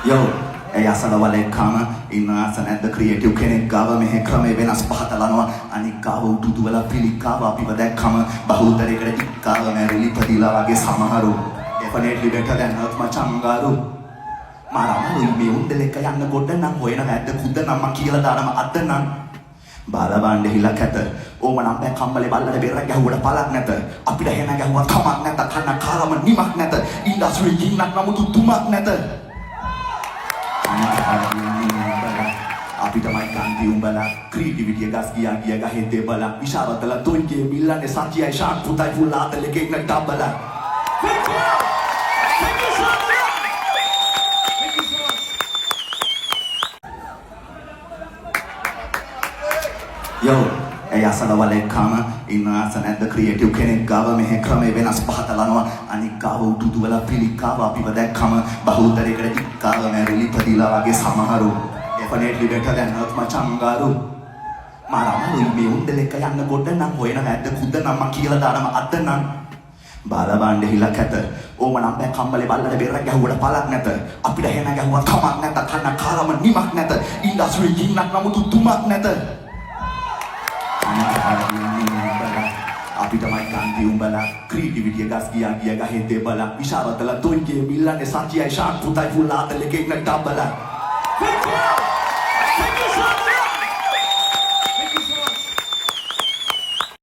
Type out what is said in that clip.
Yo, ei asala walekama in asana the creative කෙනෙක් ගාව මෙහෙ ක්‍රමේ වෙනස් පහතලනවා අනික් ගාව උඩුදු වල පිළිකාව අපිව දැක්කම බහුතරයකට ඉක්කාව මැරිලි පදිලා වගේ සමහරු definitely better than earth මචංගාරු මාරමලු මේ උන්දලෙක යන්න ගොඩ නම් හොයන වැද්ද කුද්ද නම් මං කියලා දානම අද නම් බාලබණ්ඩේ හිලක් ඇත ඕම නම් බෑ කම්බලේ බල්ලට බෙර ගැහුවට පළක් නැත අපිට හෙන ගැහුවත් කමක් නැත කන්න කාරම නිමක් නැත ඉන්ඩස්ට්‍රි කින්නක් නමුත් තුමක් නැත අපිට මයි කාන්ති උඹලා ක්‍රියේටිවිටි ගස් ගියා ගිය ගහේ දෙබලා විශාරතල තුන්ගේ මිල්ලන්නේ සත්‍යයි ශාන් පුතයි පුලාතලේ ගෙන්න ඩබලා Thank you so much. Thank you so much. Yo, ei asala walekama in asana the creative කෙනෙක් ගාව මෙහෙ ක්‍රමේ වෙනස් පහතලනවා අනික් ගාව උඩුදු වල පිළිකාව අපිව දැක්කම බහුතරයකට ඉක්කාව මැරිලි පදිලා වගේ සමහරු definitely better than earth මචංගාරු මාරමලු මේ උන්දලෙක යන්න ගොඩ නම් හොයන වැද්ද කුද්ද නම් මං කියලා දානම අද නම් බාලබණ්ඩේ හිලක් ඇත ඕම නම් බෑ කම්බලේ බල්ලට බෙර ගැහුවට පළක් නැත අපිට හෙන ගැහුවත් කමක් නැත කන්න කාරම නිමක් නැත ඉන්ඩස්ට්‍රි කින්නක් නමුත් තුමක් නැත අපිට මයි කාන්ති උඹලා ක්‍රියේටිවිටි ගස් ගියා ගිය ගහේ දෙබලා විශාරතල තුන්ගේ මිල්ලන්නේ සත්‍යයි ශාන් පුතයි පුලාතලේ ගෙන්න ඩබලා Thank you.